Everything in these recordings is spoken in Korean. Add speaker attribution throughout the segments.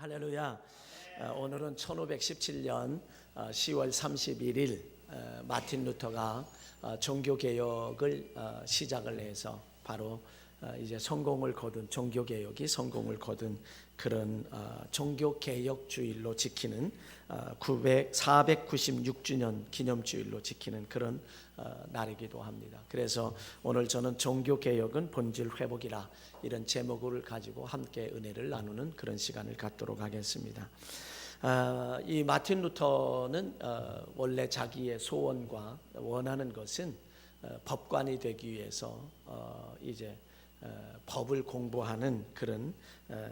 Speaker 1: 할렐루야. 오늘은 1517년 10월 31일 마틴 루터가 종교개혁을 시작을 해서 바로 이제 성공을 거둔, 종교개혁이 성공을 거둔 그런 종교개혁주일로 지키는 496주년 기념주일로 지키는 그런 날이기도 합니다. 그래서 오늘 저는 종교개혁은 본질 회복이라 이런 제목을 가지고 함께 은혜를 나누는 그런 시간을 갖도록 하겠습니다. 이 마틴 루터는 원래 자기의 소원과 원하는 것은 법관이 되기 위해서 이제 법을 공부하는 그런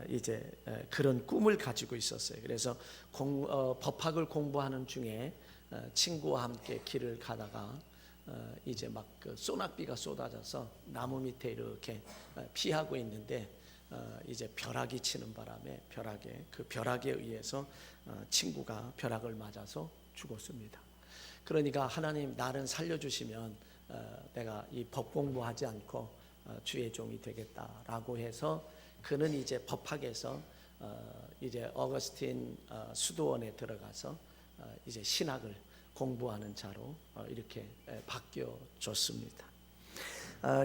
Speaker 1: 이제 그런 꿈을 가지고 있었어요. 그래서 법학을 공부하는 중에 친구와 함께 길을 가다가 이제 막 그 소낙비가 쏟아져서 나무 밑에 이렇게 피하고 있는데 이제 벼락이 치는 바람에 그 벼락에 의해서 친구가 벼락을 맞아서 죽었습니다. 그러니까 하나님 나를 살려주시면 내가 이 법 공부하지 않고 주의 종이 되겠다라고 해서 그는 이제 법학에서 이제 어거스틴 수도원에 들어가서 이제 신학을 공부하는 자로 이렇게 바뀌어졌습니다.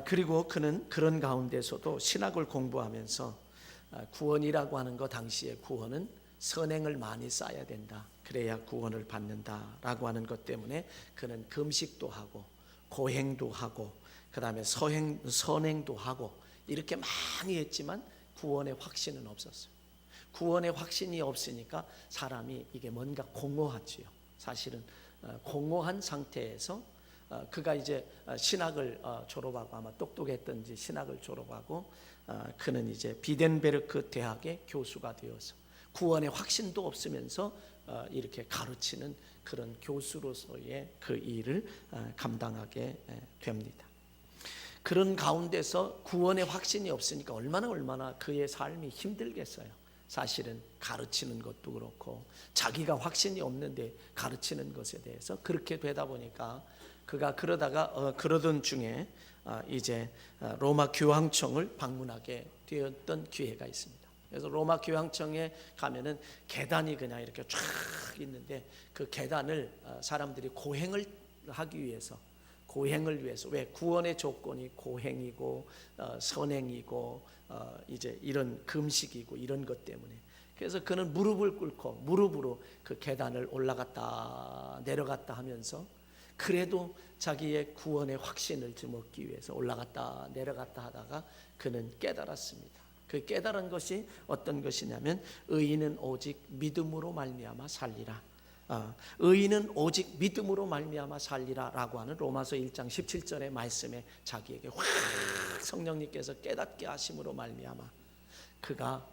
Speaker 1: 그리고 그는 그런 가운데서도 신학을 공부하면서 구원이라고 하는 거, 당시의 구원은 선행을 많이 쌓아야 된다, 그래야 구원을 받는다라고 하는 것 때문에 그는 금식도 하고 고행도 하고 그 다음에 선행도 하고 이렇게 많이 했지만 구원의 확신은 없었어요. 구원의 확신이 없으니까 사람이 이게 뭔가 공허하지요. 사실은 공허한 상태에서 그가 이제 신학을 졸업하고, 아마 똑똑했던지 신학을 졸업하고 그는 이제 비덴베르크 대학의 교수가 되어서 구원의 확신도 없으면서 이렇게 가르치는 그런 교수로서의 그 일을 감당하게 됩니다. 그런 가운데서 구원의 확신이 없으니까 얼마나 그의 삶이 힘들겠어요. 사실은 가르치는 것도 그렇고 자기가 확신이 없는데 가르치는 것에 대해서 그렇게 되다 보니까 그가 그러던 중에 이제 로마 교황청을 방문하게 되었던 기회가 있습니다. 그래서 로마 교황청에 가면은 계단이 그냥 이렇게 쫙 있는데 그 계단을 사람들이 고행을 하기 위해서, 왜 구원의 조건이 고행이고 선행이고 이제 이런 금식이고 이런 것 때문에, 그래서 그는 무릎을 꿇고 무릎으로 그 계단을 올라갔다 내려갔다 하면서 그래도 자기의 구원의 확신을 좀 얻기 위해서 올라갔다 내려갔다 하다가 그는 깨달았습니다. 그 깨달은 것이 어떤 것이냐면 의인은 오직 믿음으로 말미암아 살리라. 의인은 오직 믿음으로 말미암아 살리라라고 하는 로마서 1장 17절의 말씀에 자기에게 확 성령님께서 깨닫게 하심으로 말미암아 그가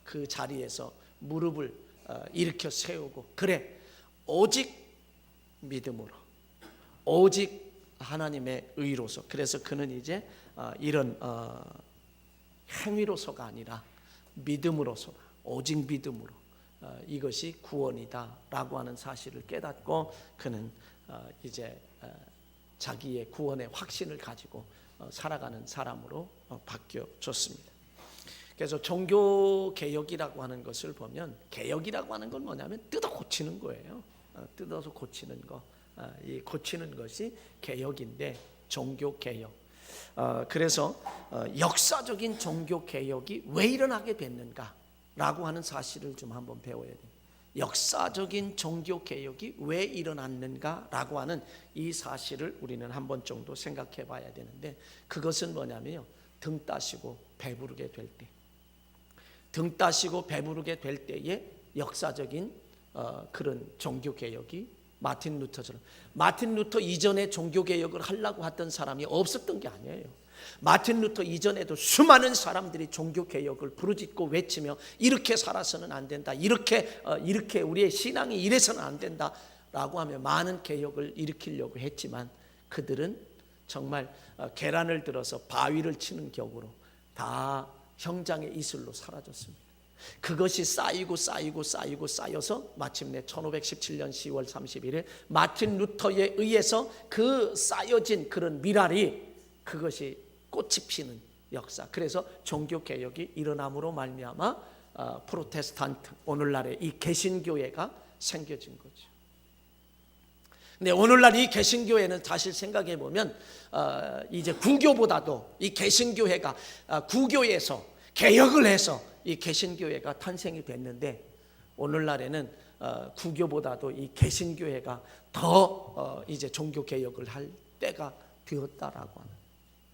Speaker 1: 그 자리에서 무릎을 일으켜 세우고, 그래 오직 믿음으로, 오직 하나님의 의로서, 그래서 그는 이제 이런 행위로서가 아니라 믿음으로서다, 오직 믿음으로 이것이 구원이다라고 하는 사실을 깨닫고 그는 이제 자기의 구원의 확신을 가지고 살아가는 사람으로 바뀌어졌습니다. 그래서 종교개혁이라고 하는 것을 보면, 개혁이라고 하는 건 뭐냐면 뜯어 고치는 거예요. 뜯어서 고치는 거, 이 고치는 것이 개혁인데, 종교개혁. 그래서 역사적인 종교개혁이 왜 일어나게 됐는가라고 하는 사실을 좀 한번 배워야 돼요. 역사적인 종교개혁이 왜 일어났는가라고 하는 이 사실을 우리는 한 번 정도 생각해 봐야 되는데, 그것은 뭐냐면요, 등 따시고 배부르게 될 때, 등 따시고 배부르게 될 때에 역사적인 그런 종교개혁이 마틴 루터처럼, 마틴 루터 이전에 종교개혁을 하려고 했던 사람이 없었던 게 아니에요. 마틴 루터 이전에도 수많은 사람들이 종교개혁을 부르짖고 외치며 이렇게 살아서는 안 된다, 이렇게 우리의 신앙이 이래서는 안 된다라고 하며 많은 개혁을 일으키려고 했지만 그들은 정말 계란을 들어서 바위를 치는 격으로 다 형장의 이슬로 사라졌습니다. 그것이 쌓여서 마침내 1517년 10월 31일 마틴 루터에 의해서 그 쌓여진 그런 미랄이, 그것이 꽃이 피는 역사. 그래서 종교개혁이 일어남으로 말미암아 프로테스탄트, 오늘날의 이 개신교회가 생겨진 거죠. 근데 오늘날 이 개신교회는 사실 생각해 보면 이제 구교보다도 이 개신교회가 구교에서 개혁을 해서 이 개신교회가 탄생이 됐는데, 오늘날에는 구교보다도 이 개신교회가 더 이제 종교 개혁을 할 때가 되었다라고 하는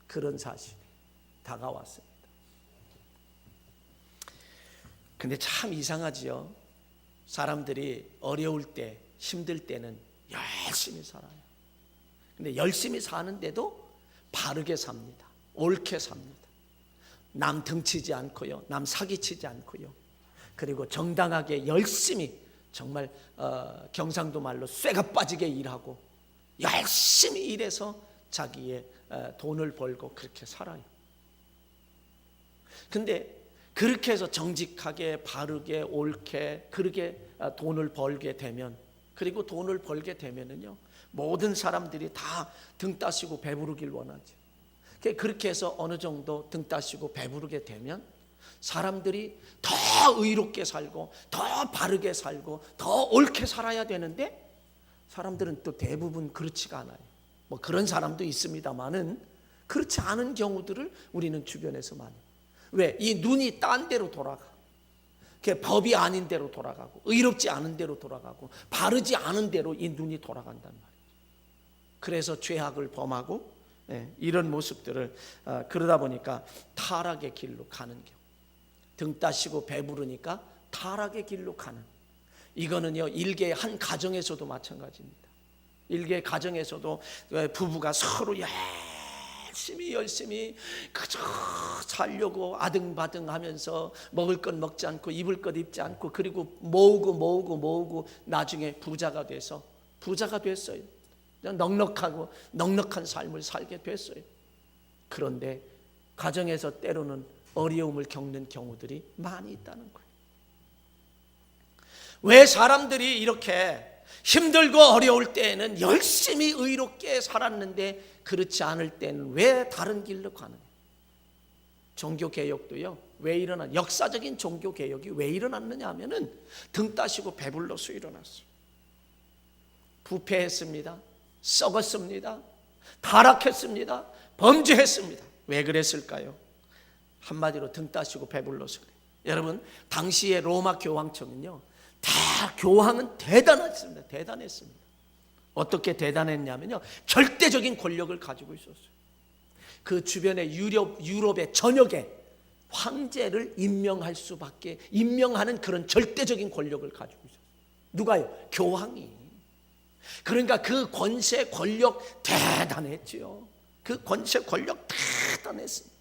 Speaker 1: 그런 사실이 다가왔습니다. 근데 참 이상하지요. 사람들이 어려울 때, 힘들 때는 열심히 살아요. 근데 열심히 사는데도 바르게 삽니다. 옳게 삽니다. 남 등치지 않고요, 남 사기치지 않고요, 그리고 정당하게 열심히, 정말 경상도 말로 쇠가 빠지게 일하고 열심히 일해서 자기의 돈을 벌고 그렇게 살아요. 근데 그렇게 해서 정직하게, 바르게, 옳게 그렇게 돈을 벌게 되면, 그리고 돈을 벌게 되면은요, 모든 사람들이 다 등 따시고 배부르길 원하죠. 그렇게 해서 어느 정도 등 따시고 배부르게 되면 사람들이 더 의롭게 살고 더 바르게 살고 더 옳게 살아야 되는데, 사람들은 또 대부분 그렇지가 않아요. 뭐 그런 사람도 있습니다만은 그렇지 않은 경우들을 우리는 주변에서 많이. 왜? 이 눈이 딴 데로 돌아가. 법이 아닌 데로 돌아가고, 의롭지 않은 데로 돌아가고, 바르지 않은 데로 이 눈이 돌아간단 말이에요. 그래서 죄악을 범하고 이런 모습들을 그러다 보니까 타락의 길로 가는 경우, 등 따시고 배부르니까 타락의 길로 가는, 이거는요 일개 한 가정에서도 마찬가지입니다. 일개 가정에서도 부부가 서로 열심히 그저 살려고 아등바등하면서 먹을 것 먹지 않고 입을 것 입지 않고, 그리고 모으고 나중에 부자가 됐어요. 넉넉한 삶을 살게 됐어요. 그런데 가정에서 때로는 어려움을 겪는 경우들이 많이 있다는 거예요. 왜 사람들이 이렇게 힘들고 어려울 때에는 열심히 의롭게 살았는데 그렇지 않을 때는 왜 다른 길로 가느냐? 종교개혁도요, 왜 역사적인 종교개혁이 왜 일어났느냐 하면은 등 따시고 배불러서 일어났어요. 부패했습니다. 썩었습니다. 타락했습니다. 범죄했습니다. 왜 그랬을까요? 한마디로 등 따시고 배불러서 그래요. 여러분, 당시의 로마 교황청은요, 다 교황은 대단했습니다. 어떻게 대단했냐면요, 절대적인 권력을 가지고 있었어요. 그 주변의 유럽의 전역에 황제를 임명하는 그런 절대적인 권력을 가지고 있었어요. 누가요? 교황이. 그러니까 그 권세 권력 대단했지요. 그 권세 권력 대단했습니다.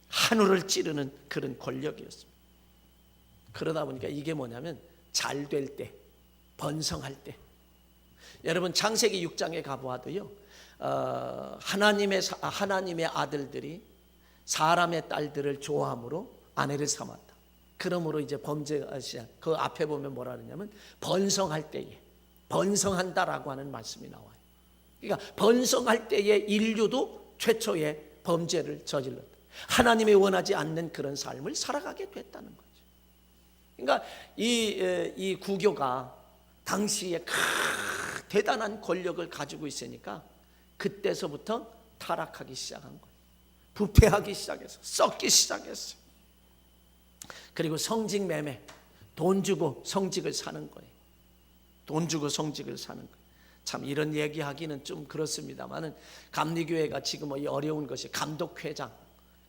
Speaker 1: 하늘을 찌르는 그런 권력이었습니다. 그러다 보니까 이게 뭐냐면 잘 될 때, 번성할 때, 여러분 창세기 6장에 가보아도요, 하나님의 아들들이 사람의 딸들을 좋아함으로 아내를 삼았다. 그러므로 이제 범죄가 시작. 그 앞에 보면 뭐라 그러냐면 번성할 때에, 번성한다라고 하는 말씀이 나와요. 그러니까 번성할 때에 인류도 최초의 범죄를 저질렀다. 하나님이 원하지 않는 그런 삶을 살아가게 됐다는 거죠. 그러니까 이 구교가 당시에 대단한 권력을 가지고 있으니까 그때서부터 타락하기 시작한 거예요. 부패하기 시작해서 썩기 시작했어요. 그리고 성직 매매, 돈 주고 성직을 사는 거예요. 돈 주고 성직을 사는 거예요. 참 이런 얘기하기는 좀 그렇습니다만은 감리교회가 지금 이 어려운 것이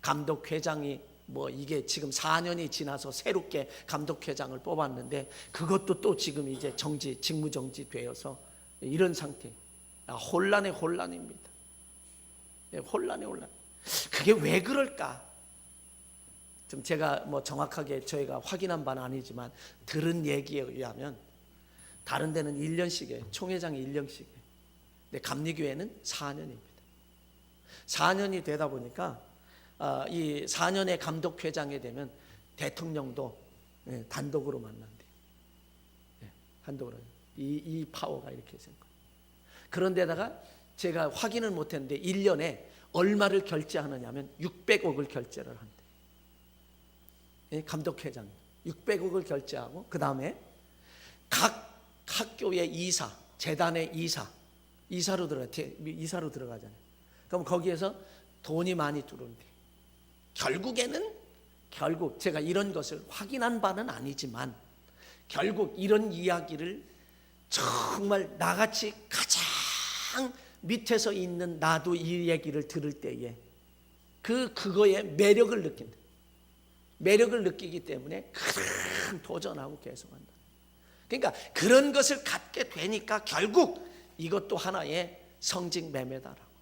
Speaker 1: 감독회장이 뭐 이게 지금 4년이 지나서 새롭게 감독회장을 뽑았는데 그것도 또 지금 이제 직무정지 되어서 이런 상태. 혼란의 혼란입니다. 혼란의 혼란. 그게 왜 그럴까? 좀 제가 뭐 정확하게 저희가 확인한 바는 아니지만 들은 얘기에 의하면 다른 데는 1년씩이에요. 총회장이 1년씩이에요. 근데 감리교회는 4년입니다. 4년이 되다 보니까 이 4년의 감독회장이 되면 대통령도 단독으로 만난대요. 단독으로. 이 파워가 이렇게 생긴 거예요. 그런데다가 제가 확인을 못했는데 1년에 얼마를 결제하느냐 하면 600억을 결제를 한대요. 감독회장 600억을 결제하고 그 다음에 각 학교의 이사, 재단의 이사로 들어가잖아요. 그럼 거기에서 돈이 많이 들어오는데 결국 제가 이런 것을 확인한 바는 아니지만 결국 이런 이야기를 정말 나같이 가장 밑에서 있는 나도 이 얘기를 들을 때에 그거에 매력을 느낀다. 매력을 느끼기 때문에 큰 도전하고 계속한다. 그러니까 그런 것을 갖게 되니까 결국 이것도 하나의 성직 매매다라고.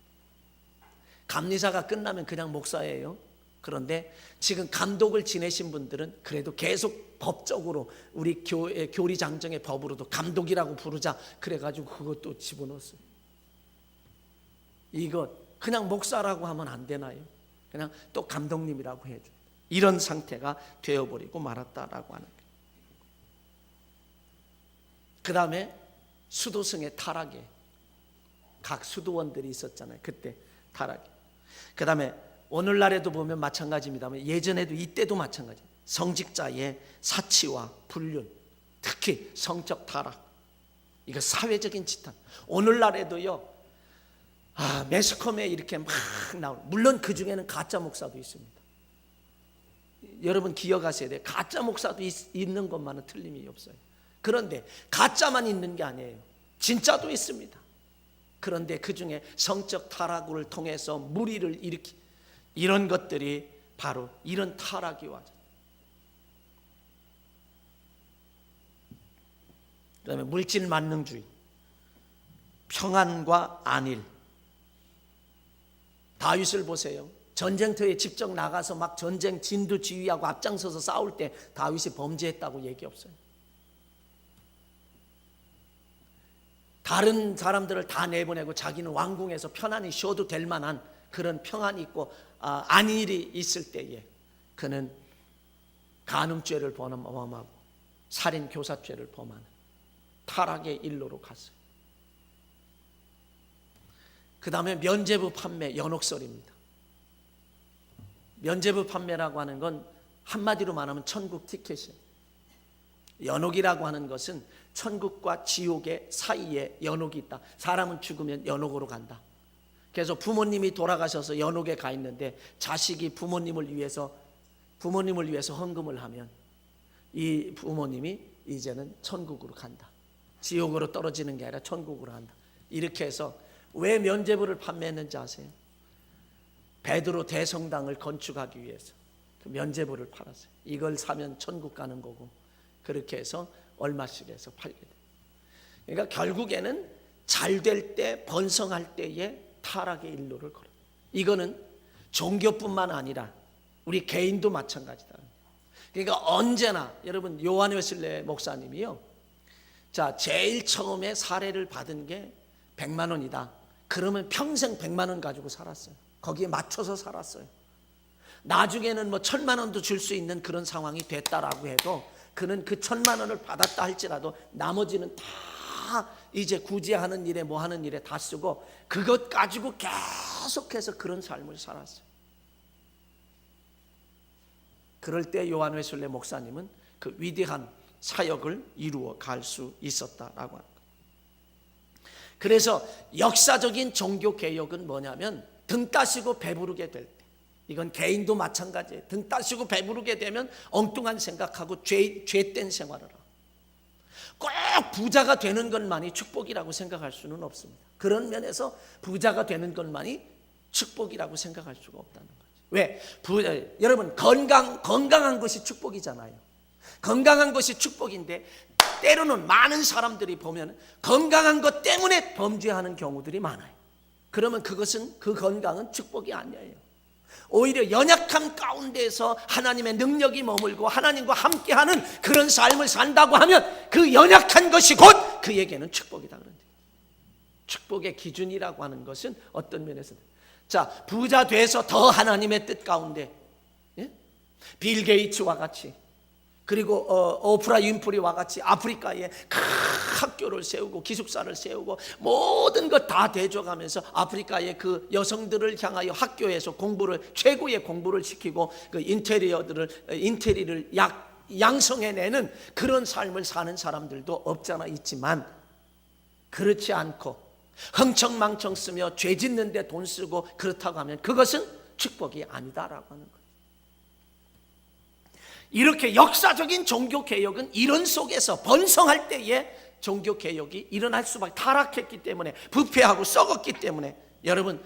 Speaker 1: 감리사가 끝나면 그냥 목사예요. 그런데 지금 감독을 지내신 분들은 그래도 계속 법적으로 우리 교리 장정의 법으로도 감독이라고 부르자 그래가지고 그것도 집어넣었어요. 이것 그냥 목사라고 하면 안 되나요? 그냥 또 감독님이라고 해줘. 이런 상태가 되어버리고 말았다라고 하는 거예요. 그 다음에 수도승의 타락에 각 수도원들이 있었잖아요. 그때 타락에. 그 다음에 오늘날에도 보면 마찬가지입니다만 예전에도 이때도 마찬가지. 성직자의 사치와 불륜, 특히 성적 타락, 이거 사회적인 지탄. 오늘날에도요. 매스컴에 이렇게 막 나오는. 물론 그 중에는 가짜 목사도 있습니다. 여러분 기억하셔야 돼요. 가짜 목사도 있는 것만은 틀림이 없어요. 그런데 가짜만 있는 게 아니에요. 진짜도 있습니다. 그런데 그 중에 성적 타락을 통해서 무리를 일으키 이런 것들이 바로 이런 타락이 와죠. 그다음에 물질 만능주의, 평안과 안일. 다윗을 보세요. 전쟁터에 직접 나가서 막 전쟁 진두 지휘하고 앞장서서 싸울 때 다윗이 범죄했다고 얘기 없어요. 다른 사람들을 다 내보내고 자기는 왕궁에서 편안히 쉬어도 될 만한 그런 평안이 있고 안일이 있을 때에 그는 간음죄를 범하고 살인 교사죄를 범하는 타락의 일로로 갔어요. 그 다음에 면죄부 판매, 연옥설입니다. 면죄부 판매라고 하는 건 한마디로 말하면 천국 티켓이에요. 연옥이라고 하는 것은 천국과 지옥의 사이에 연옥이 있다. 사람은 죽으면 연옥으로 간다. 그래서 부모님이 돌아가셔서 연옥에 가 있는데 자식이 부모님을 위해서 헌금을 하면 이 부모님이 이제는 천국으로 간다. 지옥으로 떨어지는 게 아니라 천국으로 간다. 이렇게 해서 왜 면죄부를 판매했는지 아세요? 베드로 대성당을 건축하기 위해서 그 면죄부를 팔았어요. 이걸 사면 천국 가는 거고 그렇게 해서 얼마씩 해서 팔게 돼요. 그러니까 결국에는 잘 될 때 번성할 때에 타락의 일로를 걸어요. 이거는 종교뿐만 아니라 우리 개인도 마찬가지다. 그러니까 언제나 여러분 요한 웨슬레 목사님이요. 자, 제일 처음에 사례를 받은 게 100만 원이다. 그러면 평생 100만 원 가지고 살았어요. 거기에 맞춰서 살았어요. 나중에는 뭐 1000만 원도 줄 수 있는 그런 상황이 됐다라고 해도 그는 그 1000만 원을 받았다 할지라도 나머지는 다 이제 구제하는 일에 뭐 하는 일에 다 쓰고 그것 가지고 계속해서 그런 삶을 살았어요. 그럴 때 요한 웨슬레 목사님은 그 위대한 사역을 이루어 갈 수 있었다라고 합니다. 그래서 역사적인 종교 개혁은 뭐냐면 등 따시고 배부르게 될 때, 이건 개인도 마찬가지예요. 등 따시고 배부르게 되면 엉뚱한 생각하고 죄된 생활을 하고, 꼭 부자가 되는 것만이 축복이라고 생각할 수는 없습니다. 그런 면에서 부자가 되는 것만이 축복이라고 생각할 수가 없다는 거죠. 왜? 여러분 건강한 것이 축복이잖아요. 건강한 것이 축복인데 때로는 많은 사람들이 보면 건강한 것 때문에 범죄하는 경우들이 많아요. 그러면 그 건강은 축복이 아니에요. 오히려 연약함 가운데서 하나님의 능력이 머물고 하나님과 함께하는 그런 삶을 산다고 하면 그 연약한 것이 곧 그에게는 축복이다 그런데, 축복의 기준이라고 하는 것은 어떤 면에서, 자, 부자 돼서 더 하나님의 뜻 가운데, 빌 게이츠와 같이, 그리고 오프라 윈프리와 같이 아프리카에 학교를 세우고 기숙사를 세우고 모든 것 다 대줘가면서 아프리카의 그 여성들을 향하여 학교에서 최고의 공부를 시키고 그 인테리어를 양성해내는 그런 삶을 사는 사람들도 없잖아 있지만, 그렇지 않고 흥청망청 쓰며 죄 짓는 데 돈 쓰고 그렇다고 하면 그것은 축복이 아니다라고 하는 거예요. 이렇게 역사적인 종교개혁은 이런 속에서 번성할 때에 종교개혁이 일어날 수밖에, 타락했기 때문에, 부패하고 썩었기 때문에. 여러분,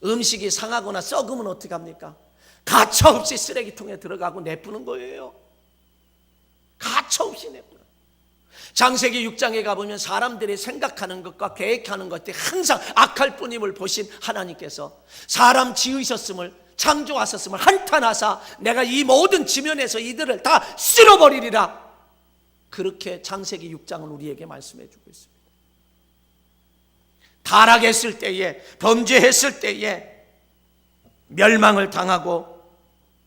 Speaker 1: 음식이 상하거나 썩으면 어떻게 합니까? 가차없이 쓰레기통에 들어가고 내뿜는 거예요. 가차없이 내뿜는. 창세기 6장에 가보면 사람들이 생각하는 것과 계획하는 것들이 항상 악할 뿐임을 보신 하나님께서 사람 지으셨음을, 창조하셨음을 한탄하사 내가 이 모든 지면에서 이들을 다 쓸어버리리라, 그렇게 창세기 6장은 우리에게 말씀해 주고 있습니다. 타락했을 때에, 범죄했을 때에 멸망을 당하고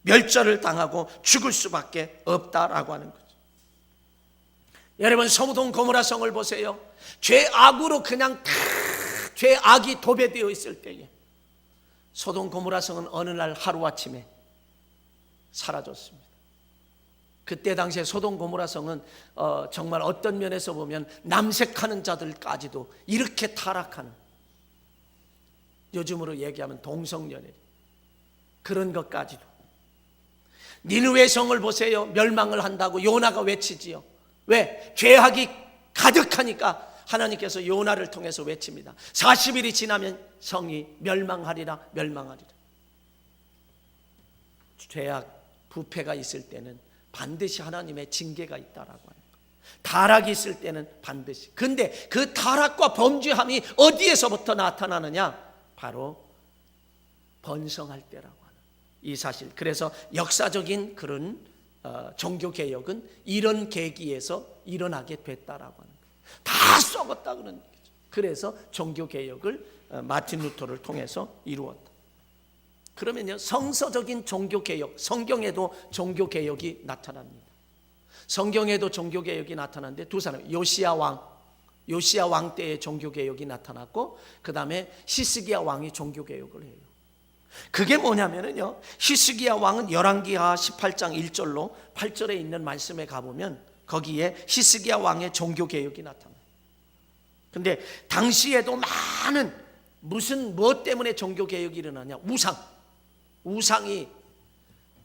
Speaker 1: 멸절을 당하고 죽을 수밖에 없다라고 하는 거죠. 여러분, 소돔 고모라 성을 보세요. 죄악으로 그냥 다 죄악이 도배되어 있을 때에 소돔 고모라 성은 어느 날 하루아침에 사라졌습니다. 그때 당시에 소돔 고모라 성은 정말 어떤 면에서 보면 남색하는 자들까지도 이렇게 타락하는, 요즘으로 얘기하면 동성연애, 그런 것까지도. 니느웨 성을 보세요. 멸망을 한다고 요나가 외치지요. 왜? 죄악이 가득하니까 하나님께서 요나를 통해서 외칩니다. 40일이 지나면 성이 멸망하리라. 죄악, 부패가 있을 때는 반드시 하나님의 징계가 있다라고 하는 거예요. 타락이 있을 때는 반드시. 근데 그 타락과 범죄함이 어디에서부터 나타나느냐? 바로 번성할 때라고 하는 이 사실. 그래서 역사적인 그런 종교개혁은 이런 계기에서 일어나게 됐다라고 하는 거예요. 다 썩었다 그런 얘기죠. 그래서 종교개혁을 마틴 루터를 통해서 이루었다. 그러면요, 성서적인 종교개혁, 성경에도 종교개혁이 나타납니다. 성경에도 종교개혁이 나타났는데 두 사람, 요시야 왕 때의 종교개혁이 나타났고, 그 다음에 히스기야 왕이 종교개혁을 해요. 그게 뭐냐면요, 히스기야 왕은 열왕기하 18장 1절로 8절에 있는 말씀에 가보면 거기에 히스기야 왕의 종교개혁이 나타나요. 근데 당시에도 많은, 무엇 때문에 종교개혁이 일어나냐? 우상이,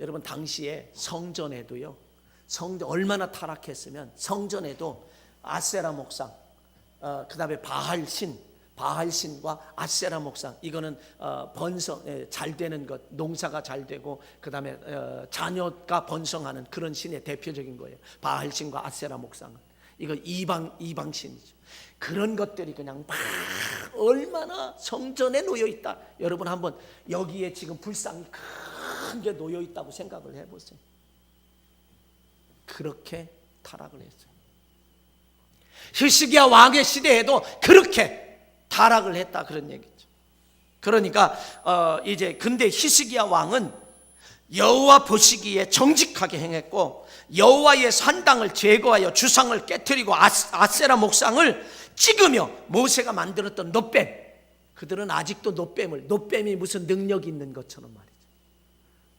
Speaker 1: 여러분 당시에 성전에도요, 얼마나 타락했으면 성전에도 아세라 목상, 그 다음에 바알신과 아세라 목상, 이거는 번성, 잘 되는 것, 농사가 잘 되고 그 다음에 자녀가 번성하는 그런 신의 대표적인 거예요. 바알신과 아세라 목상은 이거 이방신이죠. 그런 것들이 그냥 막 얼마나 성전에 놓여 있다. 여러분 한번 여기에 지금 불상이 큰 게 놓여 있다고 생각을 해보세요. 그렇게 타락을 했어요. 히스기야 왕의 시대에도 그렇게 타락을 했다, 그런 얘기죠. 그러니까 근데 히스기야 왕은 여호와 보시기에 정직하게 행했고, 여호와의 산당을 제거하여 주상을 깨뜨리고 아세라 목상을 찍으며 모세가 만들었던 놋뱀, 그들은 아직도 놋뱀이 무슨 능력이 있는 것처럼 말이죠.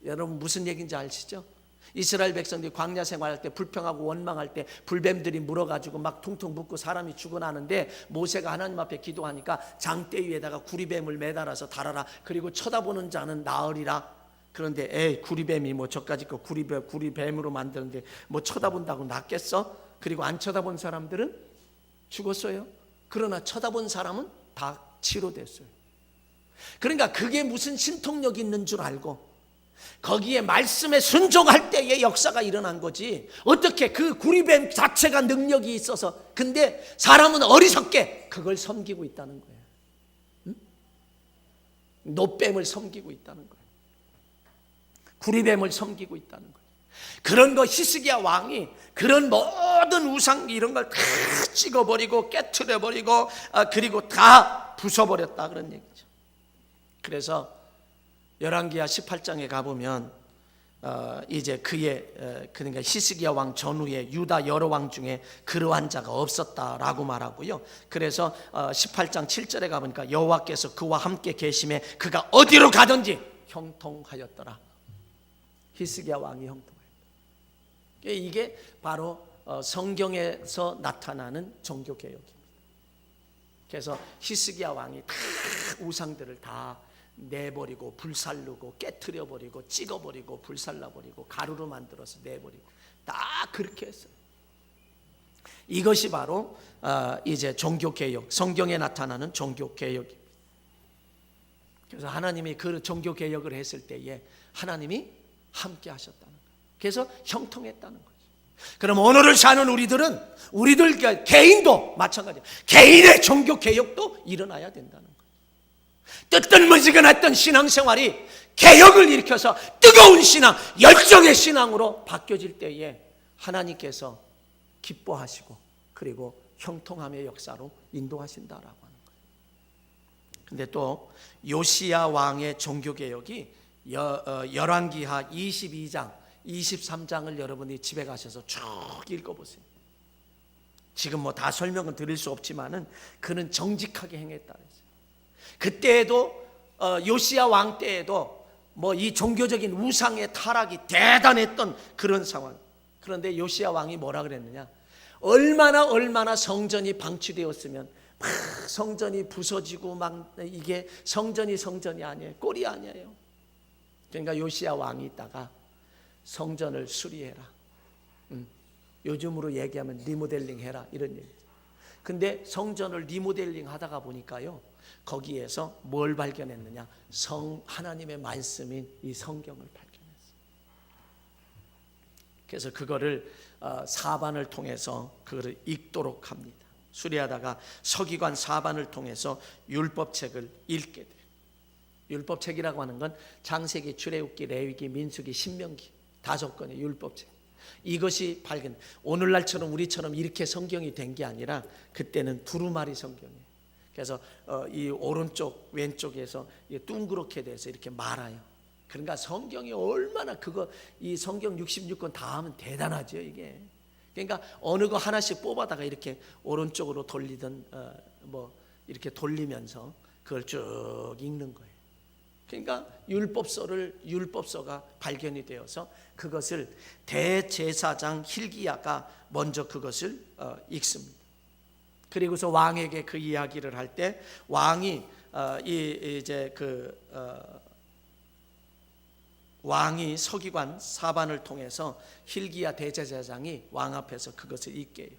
Speaker 1: 여러분 무슨 얘기인지 아시죠? 이스라엘 백성들이 광야 생활할 때 불평하고 원망할 때 불뱀들이 물어가지고 막 퉁퉁 붓고 사람이 죽어나는데, 모세가 하나님 앞에 기도하니까 장대 위에다가 구리뱀을 매달아서 달아라, 그리고 쳐다보는 자는 나으리라. 그런데 구리뱀이 뭐 저까지 거 구리뱀으로 만드는데 뭐 쳐다본다고 낫겠어? 그리고 안 쳐다본 사람들은 죽었어요. 그러나 쳐다본 사람은 다 치료됐어요. 그러니까 그게 무슨 신통력이 있는 줄 알고 거기에 말씀에 순종할 때의 역사가 일어난 거지, 어떻게 그 구리뱀 자체가 능력이 있어서, 근데 사람은 어리석게 그걸 섬기고 있다는 거예요. 놋뱀을 섬기고 있다는 거예요. 구리뱀을 섬기고 있다는 거예요. 그런 거 히스기야 왕이 그런 모든 우상 이런 걸 다 찍어버리고 깨트려버리고 그리고 다 부숴버렸다, 그런 얘기죠. 그래서 열왕기하 18장에 가보면 이제 그의 그러니까 히스기야 왕 전후에 유다 여러 왕 중에 그러한 자가 없었다라고 말하고요. 그래서 18장 7절에 가보니까 여호와께서 그와 함께 계심에 그가 어디로 가든지 형통하였더라. 히스기야 왕이 형통하였다. 이게 바로 성경에서 나타나는 종교 개혁입니다. 그래서 히스기야 왕이 다 우상들을 다 내버리고 불살르고 깨트려버리고 찍어버리고 불살라버리고 가루로 만들어서 내버리고 다 그렇게 했어요. 이것이 바로 이제 종교개혁, 성경에 나타나는 종교개혁입니다. 그래서 하나님이 그 종교개혁을 했을 때에 하나님이 함께 하셨다는 거예요. 그래서 형통했다는 거죠. 그럼 오늘을 사는 우리들 개인도 마찬가지예요. 개인의 종교개혁도 일어나야 된다는 거예요. 뜨뜻머지근했던 신앙생활이 개혁을 일으켜서 뜨거운 신앙, 열정의 신앙으로 바뀌어질 때에 하나님께서 기뻐하시고 그리고 형통함의 역사로 인도하신다라고 하는 거예요. 근데 또 요시야 왕의 종교개혁이 열왕기하 22장, 23장을 여러분이 집에 가셔서 쭉 읽어보세요. 지금 뭐 다 설명을 드릴 수 없지만은 그는 정직하게 행했다. 그때에도 요시야 왕 때에도 뭐 이 종교적인 우상의 타락이 대단했던 그런 상황. 그런데 요시야 왕이 뭐라 그랬느냐? 얼마나 성전이 방치되었으면 막 성전이 부서지고 막 이게 성전이 아니에요. 꼴이 아니에요. 그러니까 요시야 왕이 있다가 성전을 수리해라. 요즘으로 얘기하면 리모델링 해라 이런 얘기죠. 근데 성전을 리모델링 하다가 보니까요, 거기에서 뭘 발견했느냐? 하나님의 말씀인 이 성경을 발견했어요. 그래서 그거를 사반을 통해서 그거를 읽도록 합니다. 수리하다가 서기관 사반을 통해서 율법책을 읽게 돼요. 율법책이라고 하는 건 창세기, 출애굽기, 레위기, 민수기, 신명기 5권의 율법책. 이것이 발견. 오늘날처럼 우리처럼 이렇게 성경이 된 게 아니라 그때는 두루마리 성경이에요. 그래서 이 오른쪽 왼쪽에서 둥그렇게 돼서 이렇게 말아요. 그러니까 성경이 얼마나 이 성경 66권 다 하면 대단하죠 이게. 그러니까 어느 거 하나씩 뽑아다가 이렇게 오른쪽으로 돌리던 뭐 이렇게 돌리면서 그걸 쭉 읽는 거예요. 그러니까 율법서가 발견이 되어서 그것을 대제사장 힐기야가 먼저 그것을 읽습니다. 그리고서 왕에게 그 이야기를 할 때 왕이 왕이 서기관 사반을 통해서 힐기야 대제사장이 왕 앞에서 그것을 읽게 해요.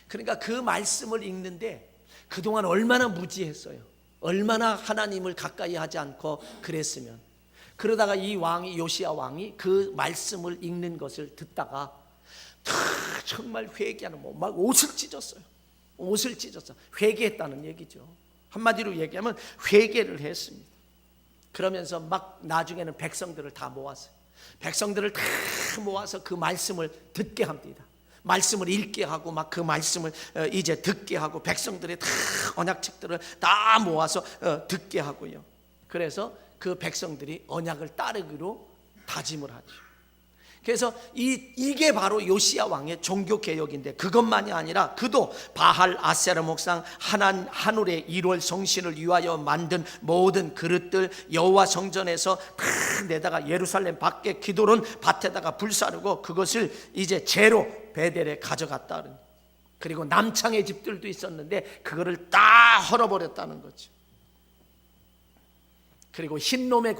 Speaker 1: 그러니까 그 말씀을 읽는데 그동안 얼마나 무지했어요. 얼마나 하나님을 가까이 하지 않고 그랬으면. 그러다가 이 왕이 요시야 왕이 그 말씀을 읽는 것을 듣다가 정말 회개하는 막 옷을 찢었어요. 회개했다는 얘기죠. 한마디로 얘기하면 회개를 했습니다. 그러면서 막 나중에는 백성들을 다 모았어요. 백성들을 다 모아서 그 말씀을 듣게 합니다. 말씀을 읽게 하고 막 그 말씀을 이제 듣게 하고 백성들의 다 언약책들을 다 모아서 듣게 하고요. 그래서 그 백성들이 언약을 따르기로 다짐을 하죠. 그래서 이게 바로 요시야 왕의 종교 개혁인데 그것만이 아니라 그도 바할 아세라 목상 하늘의 1월 성신을 위하여 만든 모든 그릇들 여호와 성전에서 다 내다가 예루살렘 밖에 기도론 밭에다가 불사르고 그것을 이제 재로 베델에 가져갔다. 그리고 남창의 집들도 있었는데 그거를 다 헐어버렸다는 거죠. 그리고 흰놈의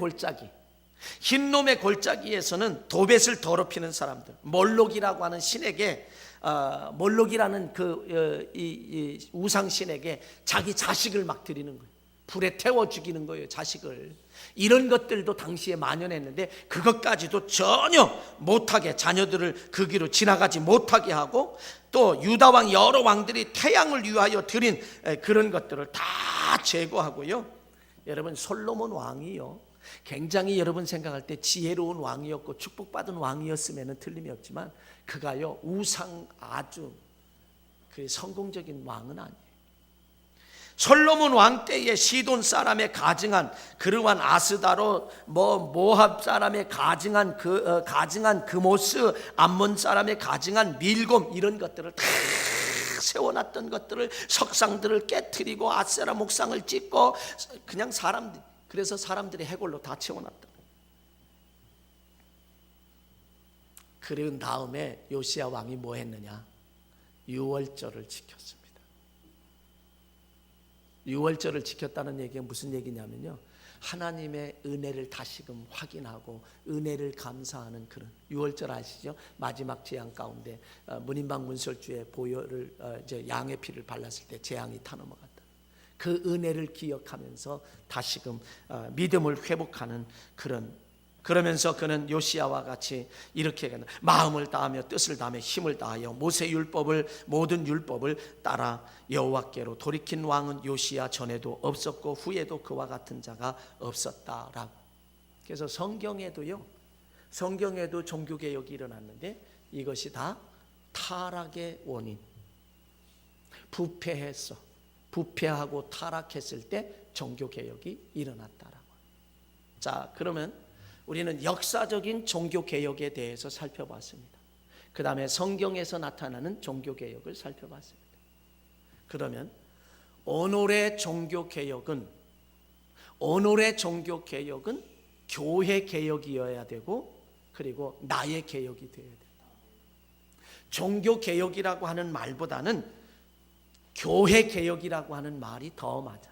Speaker 1: 골짜기에서는 도벳을 더럽히는 사람들, 몰록이라고 하는 신에게 몰록이라는 이 우상신에게 자기 자식을 막 드리는 거예요. 불에 태워 죽이는 거예요, 자식을. 이런 것들도 당시에 만연했는데 그것까지도 전혀 못하게 자녀들을 그 길로 지나가지 못하게 하고 또 유다 왕 여러 왕들이 태양을 위하여 드린 그런 것들을 다 제거하고요. 여러분 솔로몬 왕이요, 굉장히 여러분 생각할 때 지혜로운 왕이었고 축복받은 왕이었으면 틀림이 없지만 그가요 우상 아주 그 성공적인 왕은 아니에요. 솔로몬 왕 때에 시돈 사람의 가증한 그르한 아스다로 모압 사람의 가증한 가증한 그모스, 암몬 사람의 가증한 밀곰, 이런 것들을 다 세워놨던 것들을, 석상들을 깨트리고 아세라 목상을 찍고 그냥 그래서 사람들이 해골로 다 채워놨다. 그런 다음에 요시야 왕이 뭐 했느냐? 유월절을 지켰습니다. 유월절을 지켰다는 얘기가 무슨 얘기냐면요, 하나님의 은혜를 다시금 확인하고 은혜를 감사하는 그런, 유월절 아시죠? 마지막 재앙 가운데 문인방 문설주에 보혈을 이제 양의 피를 발랐을 때 재앙이 타 넘어갔다. 그 은혜를 기억하면서 다시금 믿음을 회복하는 그러면서 그는 요시야와 같이 이렇게 마음을 다하며 뜻을 다하며 힘을 다하여 모세 율법을, 모든 율법을 따라 여호와께로 돌이킨 왕은 요시야 전에도 없었고 후에도 그와 같은 자가 없었다라고. 그래서 성경에도 종교개혁이 일어났는데 이것이 다 타락의 원인, 부패하고 타락했을 때 종교개혁이 일어났다라고. 자, 그러면 우리는 역사적인 종교개혁에 대해서 살펴봤습니다. 그 다음에 성경에서 나타나는 종교개혁을 살펴봤습니다. 그러면 오늘의 종교개혁은 교회개혁이어야 되고, 그리고 나의 개혁이 되어야 된다. 종교개혁이라고 하는 말보다는 교회개혁이라고 하는 말이 더 맞아요.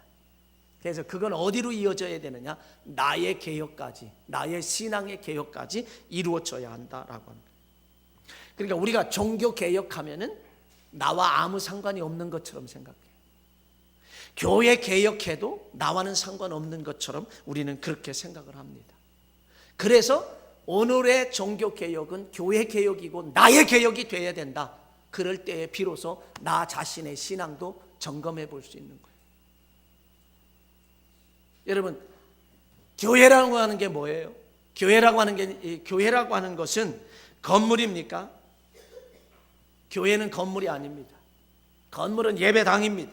Speaker 1: 그래서 그건 어디로 이어져야 되느냐? 나의 개혁까지, 나의 신앙의 개혁까지 이루어져야 한다라고 합니다. 그러니까 우리가 종교 개혁하면은 나와 아무 상관이 없는 것처럼 생각해요. 교회 개혁해도 나와는 상관없는 것처럼 우리는 그렇게 생각을 합니다. 그래서 오늘의 종교 개혁은 교회 개혁이고 나의 개혁이 돼야 된다. 그럴 때에 비로소 나 자신의 신앙도 점검해 볼 수 있는 거예요. 여러분, 교회라고 하는 게 뭐예요? 교회라고 하는 것은 건물입니까? 교회는 건물이 아닙니다. 건물은 예배당입니다.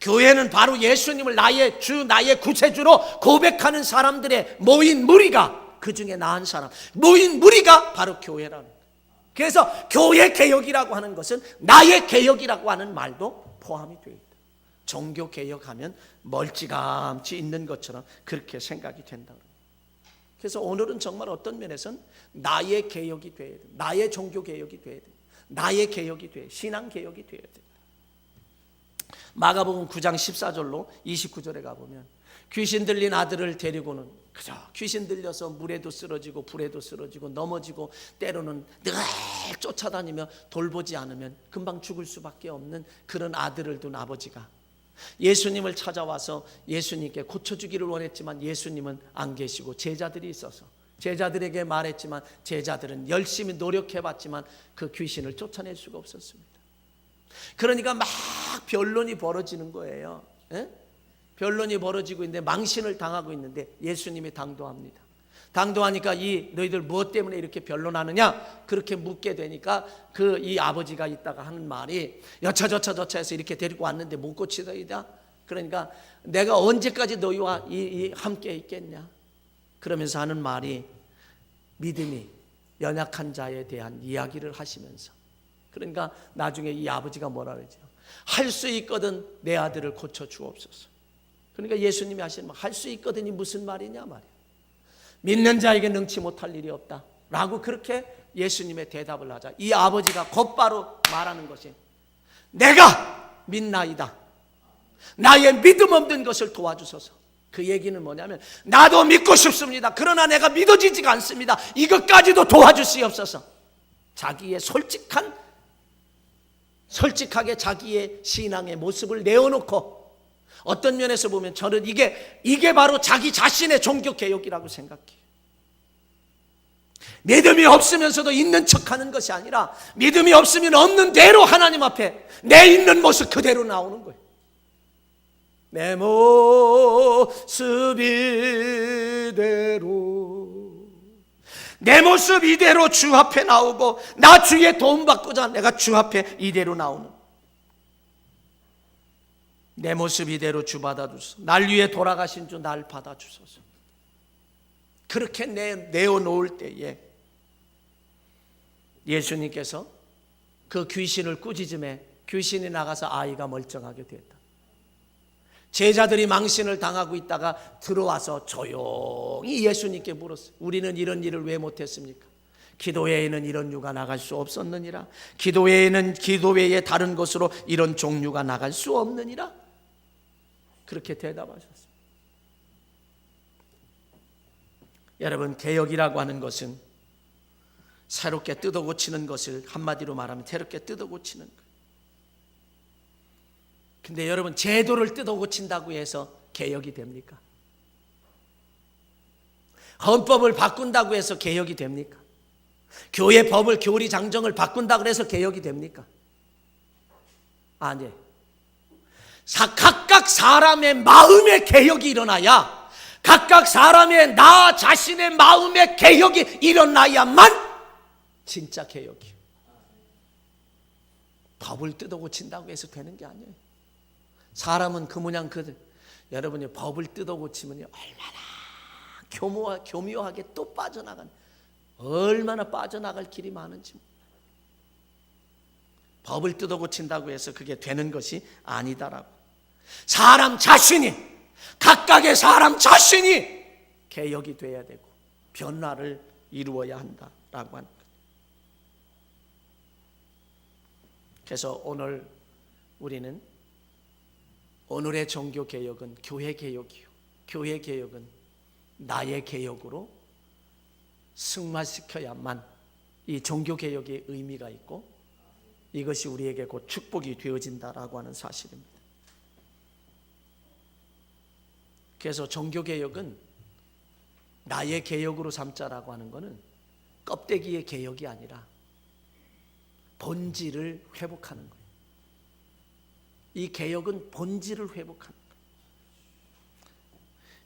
Speaker 1: 교회는 바로 예수님을 나의 주, 나의 구세주로 고백하는 사람들의 모인 무리가, 그 중에 나 한 사람, 모인 무리가 바로 교회라는 거예요. 그래서 교회 개혁이라고 하는 것은 나의 개혁이라고 하는 말도 포함이 되어 있다. 종교 개혁하면 멀찌감치 있는 것처럼 그렇게 생각이 된다. 그래서 오늘은 정말 어떤 면에서는 나의 개혁이 돼야 돼. 나의 종교 개혁이 돼야 돼. 나의 개혁이 돼. 신앙 개혁이 돼야 돼. 마가복음 9장 14절로 29절에 가보면 귀신 들린 아들을 데리고는 그저 귀신 들려서 물에도 쓰러지고 불에도 쓰러지고 넘어지고 때로는 늘 쫓아다니며 돌보지 않으면 금방 죽을 수밖에 없는 그런 아들을 둔 아버지가 예수님을 찾아와서 예수님께 고쳐주기를 원했지만 예수님은 안 계시고 제자들이 있어서 제자들에게 말했지만 제자들은 열심히 노력해봤지만 그 귀신을 쫓아낼 수가 없었습니다. 그러니까 막 변론이 벌어지는 거예요. 변론이 벌어지고 있는데 망신을 당하고 있는데 예수님이 당도합니다. 당도하니까 너희들 무엇 때문에 이렇게 변론하느냐? 그렇게 묻게 되니까 이 아버지가 있다가 하는 말이 여차저차 해서 이렇게 데리고 왔는데 못 고치더이다. 그러니까 내가 언제까지 너희와 함께 있겠냐? 그러면서 하는 말이 믿음이 연약한 자에 대한 이야기를 하시면서, 그러니까 나중에 이 아버지가 뭐라 그러죠? 할 수 있거든 내 아들을 고쳐 주옵소서. 그러니까 예수님이 하시는 말, 할 수 있거든이 무슨 말이냐 말이야. 믿는 자에게 능치 못할 일이 없다 라고 그렇게 예수님의 대답을 하자 이 아버지가 곧바로 말하는 것이 내가 믿나이다. 나의 믿음 없는 것을 도와주소서. 그 얘기는 뭐냐면 나도 믿고 싶습니다. 그러나 내가 믿어지지가 않습니다. 이것까지도 도와주시옵소서. 자기의 솔직하게 자기의 신앙의 모습을 내어놓고, 어떤 면에서 보면 저는 이게 바로 자기 자신의 종교개혁이라고 생각해요. 믿음이 없으면서도 있는 척하는 것이 아니라 믿음이 없으면 없는 대로 하나님 앞에 내 있는 모습 그대로 나오는 거예요. 내 모습 이대로 주 앞에 나오고 나 주의 도움 받고자 내가 주 앞에 이대로 나오는. 내 모습 이대로 주 받아주소서. 날 위해 돌아가신 주 날 받아주소서. 그렇게 내어놓을 때에 예수님께서 그 귀신을 꾸짖음에 귀신이 나가서 아이가 멀쩡하게 됐다. 제자들이 망신을 당하고 있다가 들어와서 조용히 예수님께 물었어요. 우리는 이런 일을 왜 못했습니까? 기도 외에는 이런 유가 나갈 수 없었느니라. 기도 외에는 기도 외에 다른 곳으로 이런 종류가 나갈 수 없느니라. 그렇게 대답하셨어요. 여러분, 개혁이라고 하는 것은 새롭게 뜯어 고치는 것을 한마디로 말하면 새롭게 뜯어 고치는 거예요. 근데 여러분, 제도를 뜯어 고친다고 해서 개혁이 됩니까? 헌법을 바꾼다고 해서 개혁이 됩니까? 교회 법을, 교리 장정을 바꾼다고 해서 개혁이 됩니까? 아니에요. 각각 사람의 마음의 개혁이 일어나야, 각각 사람의 나 자신의 마음의 개혁이 일어나야만 진짜 개혁이에요. 법을 뜯어 고친다고 해서 되는 게 아니에요. 사람은 그 모양 여러분이 법을 뜯어 고치면 얼마나 교묘하게 또 빠져나간, 얼마나 빠져나갈 길이 많은지. 법을 뜯어 고친다고 해서 그게 되는 것이 아니다라고. 사람 자신이, 각각의 사람 자신이 개혁이 돼야 되고 변화를 이루어야 한다라고 하는 것. 그래서 오늘 우리는 오늘의 종교 개혁은 교회 개혁이요. 교회 개혁은 나의 개혁으로 승화시켜야만 이 종교 개혁의 의미가 있고 이것이 우리에게 곧 축복이 되어진다라고 하는 사실입니다. 그래서 종교 개혁은 나의 개혁으로 삼자라고 하는 것은 껍데기의 개혁이 아니라 본질을 회복하는 거예요. 이 개혁은 본질을 회복하는 거예요.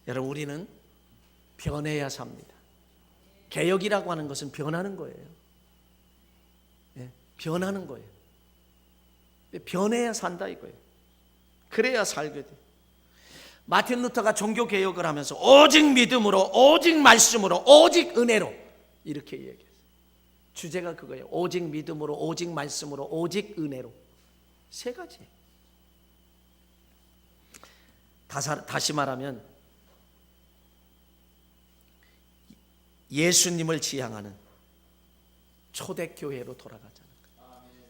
Speaker 1: 여러분, 우리는 변해야 삽니다. 개혁이라고 하는 것은 변하는 거예요. 네, 변하는 거예요. 변해야 산다 이거예요. 그래야 살게 돼요. 마틴 루터가 종교 개혁을 하면서 오직 믿음으로, 오직 말씀으로, 오직 은혜로 이렇게 얘기했어요. 주제가 그거예요. 오직 믿음으로, 오직 말씀으로, 오직 은혜로. 세 가지예요. 다시 말하면 예수님을 지향하는 초대교회로 돌아가자는 거예요.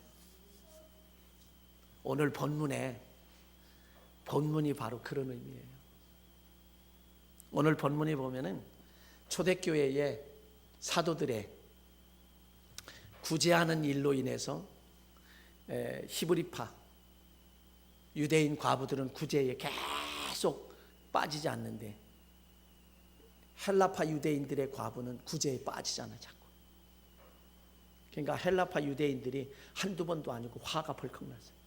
Speaker 1: 오늘 본문이 바로 그런 의미예요. 오늘 본문에 보면은 초대교회의 사도들의 구제하는 일로 인해서 히브리파 유대인 과부들은 구제에 계속 빠지지 않는데 헬라파 유대인들의 과부는 구제에 빠지잖아요, 자꾸. 그러니까 헬라파 유대인들이 한두 번도 아니고 화가 벌컥 났어요.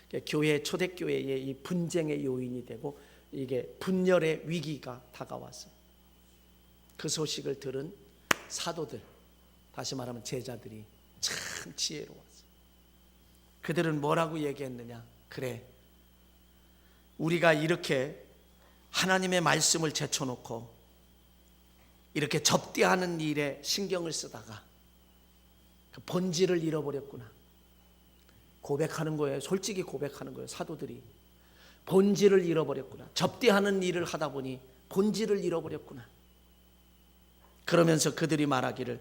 Speaker 1: 그러니까 초대교회의 이 분쟁의 요인이 되고 이게 분열의 위기가 다가왔어요. 그 소식을 들은 사도들, 다시 말하면 제자들이 참 지혜로웠어요. 그들은 뭐라고 얘기했느냐? 그래, 우리가 이렇게 하나님의 말씀을 제쳐놓고 이렇게 접대하는 일에 신경을 쓰다가 그 본질을 잃어버렸구나. 고백하는 거예요. 솔직히 고백하는 거예요. 사도들이 본질을 잃어버렸구나. 접대하는 일을 하다 보니 본질을 잃어버렸구나. 그러면서 그들이 말하기를,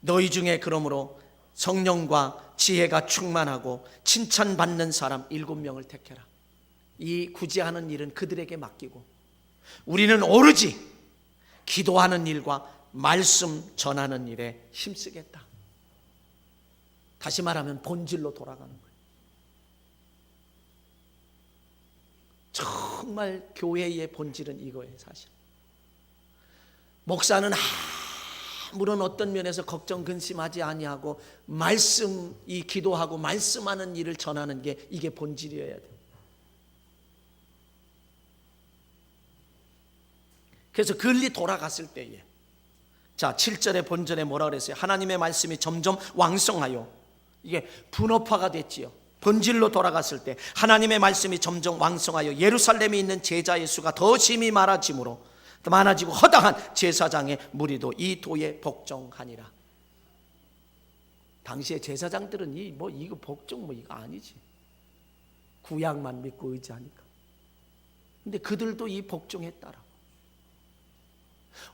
Speaker 1: 너희 중에 그러므로 성령과 지혜가 충만하고 칭찬받는 사람 7명을 택해라. 이 구제하는 일은 그들에게 맡기고 우리는 오로지 기도하는 일과 말씀 전하는 일에 힘쓰겠다. 다시 말하면 본질로 돌아가는 거예요. 정말 교회의 본질은 이거예요, 사실. 목사는 아무런 어떤 면에서 걱정 근심하지 아니하고 말씀이 기도하고 말씀하는 일을 전하는 게 이게 본질이어야 돼요. 그래서 글리 돌아갔을 때에, 자 7절의 본전에 뭐라 그랬어요? 하나님의 말씀이 점점 왕성하여 이게 분업화가 됐지요. 본질로 돌아갔을 때 하나님의 말씀이 점점 왕성하여 예루살렘에 있는 제자의 수가 더 심히 많아지고 허다한 제사장의 무리도 이 도에 복종하니라. 당시에 제사장들은 이거 복종 이거 아니지. 구약만 믿고 의지하니까. 근데 그들도 이 복종했다라고.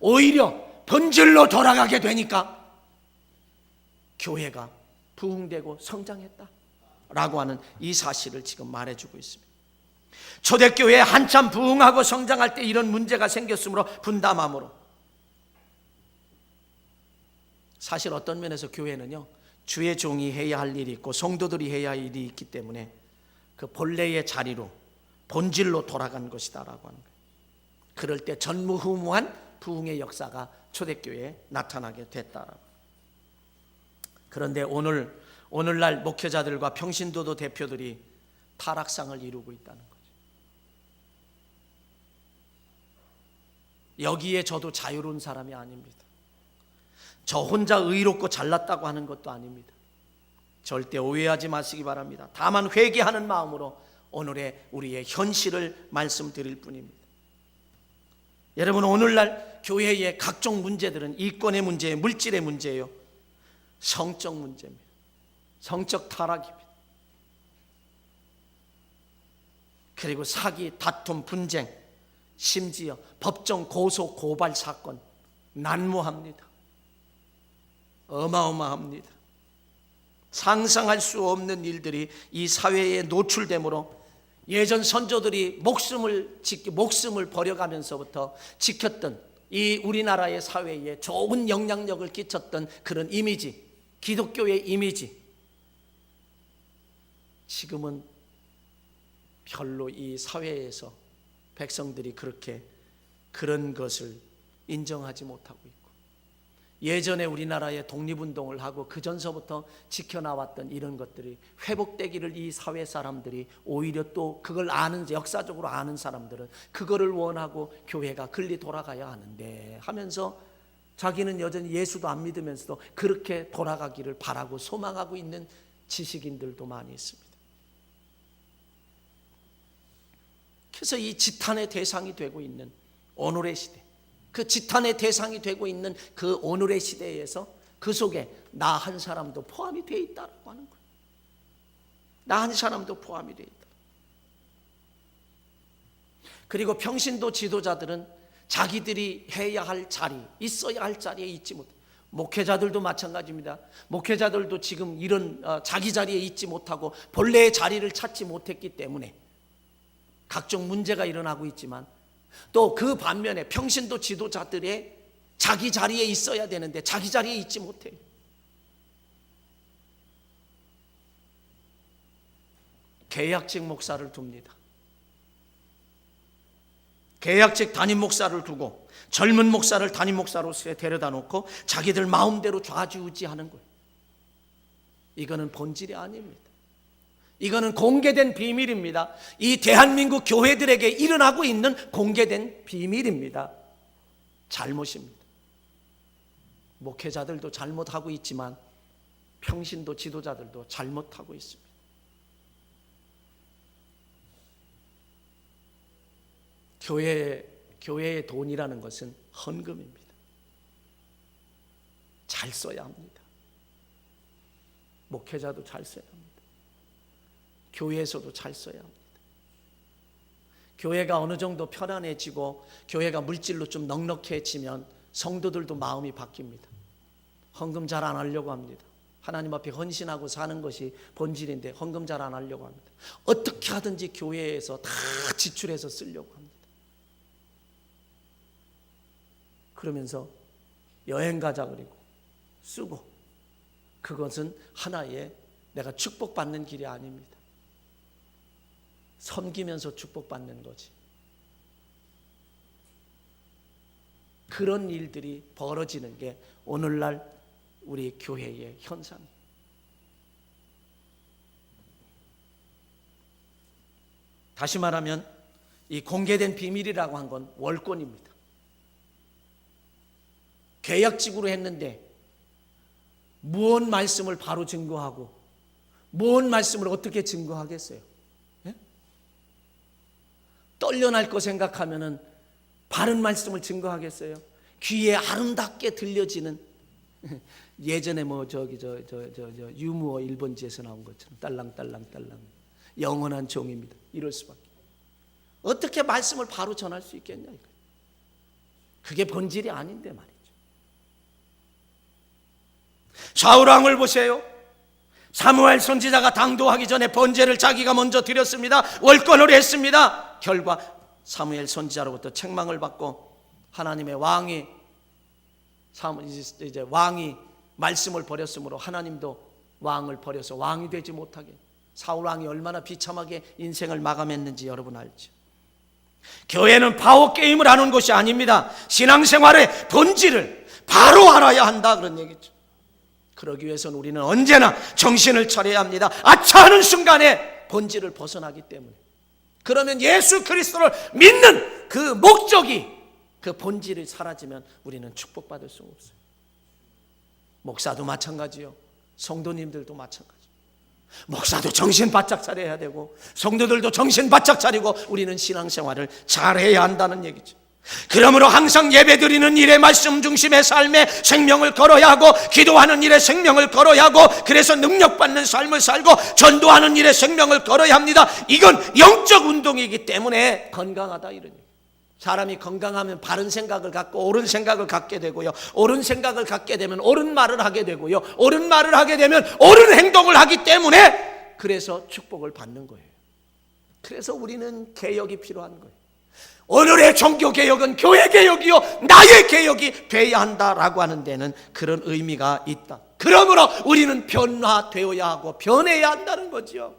Speaker 1: 오히려 본질로 돌아가게 되니까 교회가 부흥되고 성장했다라고 하는 이 사실을 지금 말해주고 있습니다. 초대교회에 한참 부흥하고 성장할 때 이런 문제가 생겼으므로 분담함으로, 사실 어떤 면에서 교회는요, 주의 종이 해야 할 일이 있고 성도들이 해야 할 일이 있기 때문에 그 본래의 자리로 본질로 돌아간 것이다라고 하는 거예요. 그럴 때 전무후무한 부흥의 역사가 초대교회에 나타나게 됐다라고. 그런데 오늘날 목회자들과 평신도도 대표들이 타락상을 이루고 있다는 거죠. 여기에 저도 자유로운 사람이 아닙니다. 저 혼자 의롭고 잘났다고 하는 것도 아닙니다. 절대 오해하지 마시기 바랍니다. 다만 회개하는 마음으로 오늘의 우리의 현실을 말씀드릴 뿐입니다. 여러분, 오늘날 교회의 각종 문제들은 이권의 문제예요, 물질의 문제예요, 성적 문제입니다. 성적 타락입니다. 그리고 사기, 다툼, 분쟁, 심지어 법정 고소, 고발 사건 난무합니다. 어마어마합니다. 상상할 수 없는 일들이 이 사회에 노출되므로 예전 선조들이 목숨을 버려가면서부터 지켰던 이 우리나라의 사회에 좋은 영향력을 끼쳤던 그런 이미지, 기독교의 이미지, 지금은 별로 이 사회에서 백성들이 그런 것을 인정하지 못하고 있고, 예전에 우리나라의 독립운동을 하고 그 전서부터 지켜나왔던 이런 것들이 회복되기를 이 사회 사람들이, 오히려 또 그걸 역사적으로 아는 사람들은 그거를 원하고 교회가 글리 돌아가야 하는데 하면서 자기는 여전히 예수도 안 믿으면서도 그렇게 돌아가기를 바라고 소망하고 있는 지식인들도 많이 있습니다. 그래서 이 지탄의 대상이 되고 있는 오늘의 시대, 그 지탄의 대상이 되고 있는 그 오늘의 시대에서 그 속에 나 한 사람도 포함이 되어 있다고 하는 거예요. 나 한 사람도 포함이 되어 있다. 그리고 평신도 지도자들은 자기들이 해야 할 자리, 있어야 할 자리에 있지 못해. 목회자들도 마찬가지입니다. 목회자들도 지금 이런 자기 자리에 있지 못하고 본래의 자리를 찾지 못했기 때문에 각종 문제가 일어나고 있지만, 또 그 반면에 평신도 지도자들의 자기 자리에 있어야 되는데 자기 자리에 있지 못해요. 계약직 목사를 둡니다. 계약직 담임 목사를 두고 젊은 목사를 담임 목사로 데려다 놓고 자기들 마음대로 좌지우지하는 거예요. 이거는 본질이 아닙니다. 이거는 공개된 비밀입니다. 이 대한민국 교회들에게 일어나고 있는 공개된 비밀입니다. 잘못입니다. 목회자들도 잘못하고 있지만 평신도 지도자들도 잘못하고 있습니다. 교회의 돈이라는 것은 헌금입니다. 잘 써야 합니다. 목회자도 잘 써야 합니다. 교회에서도 잘 써야 합니다. 교회가 어느 정도 편안해지고 교회가 물질로 좀 넉넉해지면 성도들도 마음이 바뀝니다. 헌금 잘 안 하려고 합니다. 하나님 앞에 헌신하고 사는 것이 본질인데 헌금 잘 안 하려고 합니다. 어떻게 하든지 교회에서 다 지출해서 쓰려고 합니다. 그러면서 여행 가자 그리고 쓰고, 그것은 하나의 내가 축복받는 길이 아닙니다. 섬기면서 축복받는 거지. 그런 일들이 벌어지는 게 오늘날 우리 교회의 현상이에요. 다시 말하면 이 공개된 비밀이라고 한 건 월권입니다. 계약직으로 했는데 무언 말씀을 바로 증거하고 뭔 말씀을 어떻게 증거하겠어요? 예? 떨려날 거 생각하면은 바른 말씀을 증거하겠어요? 귀에 아름답게 들려지는 예전에 유무어 일본지에서 나온 것처럼 딸랑딸랑딸랑 영원한 종입니다. 이럴 수밖에. 어떻게 말씀을 바로 전할 수 있겠냐 이거. 그게 본질이 아닌데 말이죠. 사울 왕을 보세요. 사무엘 선지자가 당도하기 전에 번제를 자기가 먼저 드렸습니다. 월권을 했습니다. 결과 사무엘 선지자로부터 책망을 받고 하나님의 왕이 말씀을 버렸으므로 하나님도 왕을 버려서 왕이 되지 못하게, 사울 왕이 얼마나 비참하게 인생을 마감했는지 여러분 알죠? 교회는 파워 게임을 하는 곳이 아닙니다. 신앙생활의 본질을 바로 알아야 한다 그런 얘기죠. 그러기 위해서는 우리는 언제나 정신을 차려야 합니다. 아차 하는 순간에 본질을 벗어나기 때문에. 그러면 예수 그리스도를 믿는 그 목적이, 그 본질이 사라지면 우리는 축복받을 수가 없어요. 목사도 마찬가지요. 성도님들도 마찬가지. 목사도 정신 바짝 차려야 되고 성도들도 정신 바짝 차리고 우리는 신앙생활을 잘해야 한다는 얘기죠. 그러므로 항상 예배드리는 일에 말씀 중심의 삶에 생명을 걸어야 하고, 기도하는 일에 생명을 걸어야 하고, 그래서 능력받는 삶을 살고 전도하는 일에 생명을 걸어야 합니다. 이건 영적 운동이기 때문에 건강하다 이런 얘기. 사람이 건강하면 바른 생각을 갖고 옳은 생각을 갖게 되고요, 옳은 생각을 갖게 되면 옳은 말을 하게 되고요, 옳은 말을 하게 되면 옳은 행동을 하기 때문에 그래서 축복을 받는 거예요. 그래서 우리는 개혁이 필요한 거예요. 오늘의 종교개혁은 교회개혁이요 나의 개혁이 돼야 한다라고 하는 데는 그런 의미가 있다. 그러므로 우리는 변화되어야 하고 변해야 한다는 거죠.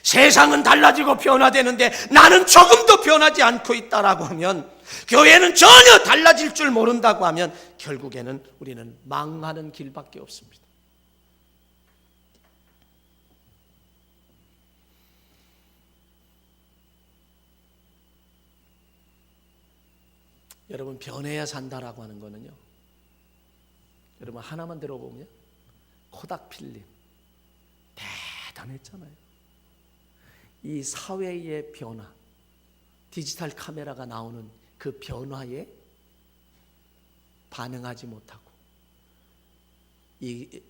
Speaker 1: 세상은 달라지고 변화되는데 나는 조금도 변하지 않고 있다라고 하면, 교회는 전혀 달라질 줄 모른다고 하면 결국에는 우리는 망하는 길밖에 없습니다. 여러분, 변해야 산다라고 하는 거는요, 여러분 하나만 들어보면 코닥 필름 대단했잖아요. 이 사회의 변화, 디지털 카메라가 나오는 그 변화에 반응하지 못하고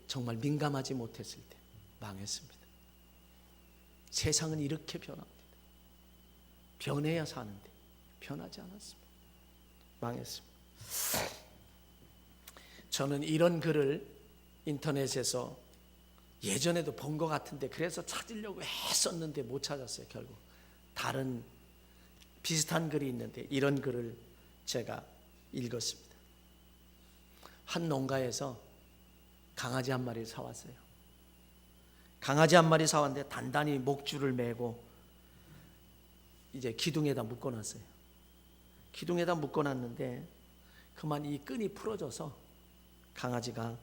Speaker 1: 정말 민감하지 못했을 때 망했습니다. 세상은 이렇게 변합니다. 변해야 사는데 변하지 않았습니다. 망했습니다. 저는 이런 글을 인터넷에서 예전에도 본 것 같은데 그래서 찾으려고 했었는데 못 찾았어요. 결국 다른 비슷한 글이 있는데 이런 글을 제가 읽었습니다. 한 농가에서 강아지 한 마리를 사왔어요. 강아지 한 마리 사왔는데 단단히 목줄을 매고 이제 기둥에다 묶어놨어요. 기둥에다 묶어놨는데 그만 이 끈이 풀어져서 강아지가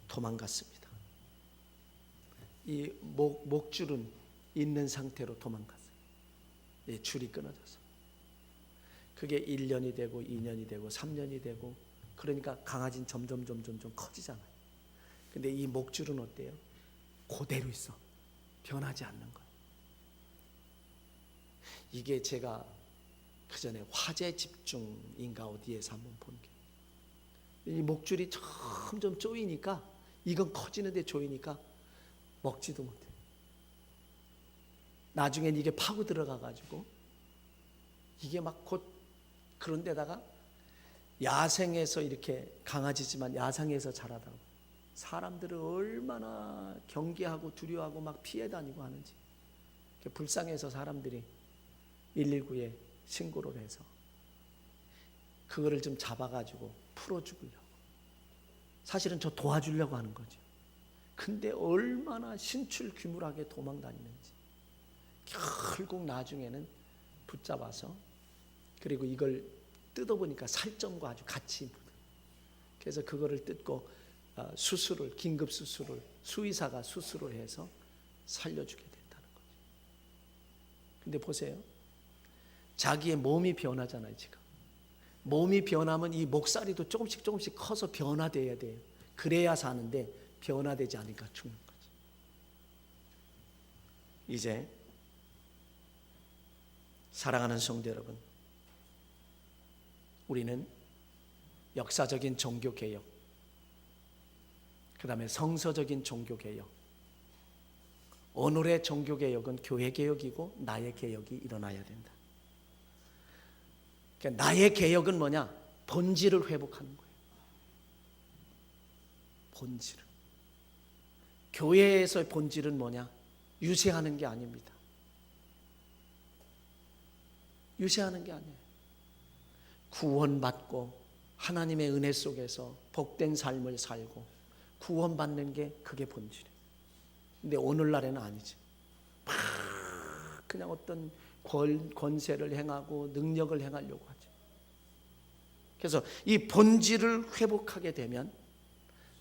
Speaker 1: 도망갔습니다. 이 목줄은 있는 상태로 도망갔어요. 이 줄이 끊어져서. 그게 1년이 되고 2년이 되고 3년이 되고, 그러니까 강아지는 점점 커지잖아요. 근데 이 목줄은 어때요? 그대로 있어. 변하지 않는 거예요. 이게 제가 그 전에 화재 집중인가 어디에서 한번 본 게, 이 목줄이 점점 조이니까, 이건 커지는데 조이니까 먹지도 못해. 나중엔 이게 파고 들어가가지고 이게 막 곧, 그런데다가 야생에서 이렇게 강아지지만 야생에서 자라다가 사람들을 얼마나 경계하고 두려워하고 막 피해 다니고 하는지, 불쌍해서 사람들이 119에 신고를 해서 그거를 좀 잡아가지고 풀어주려고, 사실은 저 도와주려고 하는 거죠. 근데 얼마나 신출귀물하게 도망다니는지, 결국 나중에는 붙잡아서, 그리고 이걸 뜯어보니까 살점과 아주 같이 묻어요. 그래서 그거를 뜯고 수술을, 긴급 수술을, 수의사가 수술을 해서 살려주게 됐다는 거죠. 근데 보세요, 자기의 몸이 변하잖아요. 지금 몸이 변하면 이 목살이도 조금씩 커서 변화돼야 돼요. 그래야 사는데 변화되지 않으니까 죽는 거죠. 이제 사랑하는 성도 여러분, 우리는 역사적인 종교개혁, 그 다음에 성서적인 종교개혁, 오늘의 종교개혁은 교회개혁이고 나의 개혁이 일어나야 된다. 그러니까 나의 개혁은 뭐냐? 본질을 회복하는 거예요. 본질을. 교회에서의 본질은 뭐냐? 유세하는 게 아닙니다. 유세하는 게 아니에요. 구원받고 하나님의 은혜 속에서 복된 삶을 살고 구원받는 게 그게 본질이에요. 근데 오늘날에는 아니지. 막 그냥 어떤 권세를 행하고 능력을 행하려고 하지. 그래서 이 본질을 회복하게 되면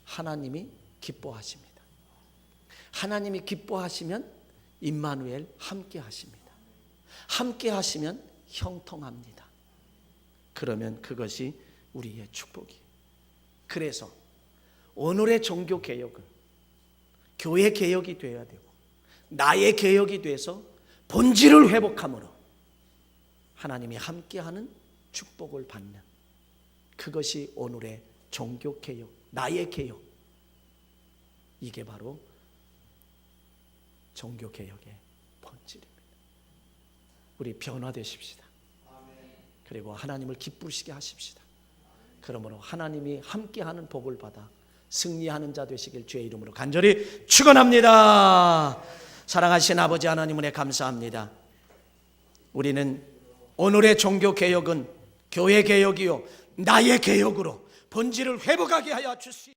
Speaker 1: 하나님이 기뻐하십니다. 하나님이 기뻐하시면 임마누엘 함께 하십니다. 함께 하시면 형통합니다. 그러면 그것이 우리의 축복이에요. 그래서 오늘의 종교 개혁은 교회 개혁이 되어야 되고 나의 개혁이 돼서 본질을 회복함으로 하나님이 함께하는 축복을 받는, 그것이 오늘의 종교 개혁, 나의 개혁. 이게 바로 종교 개혁의 본질입니다. 우리 변화되십시다. 그리고 하나님을 기쁘시게 하십시다. 그러므로 하나님이 함께하는 복을 받아 승리하는 자 되시길 주의 이름으로 간절히 축원합니다. 사랑하신 아버지 하나님 은혜 감사합니다. 우리는 오늘의 종교 개혁은 교회 개혁이요 나의 개혁으로 본질을 회복하게 하여 주시옵소서.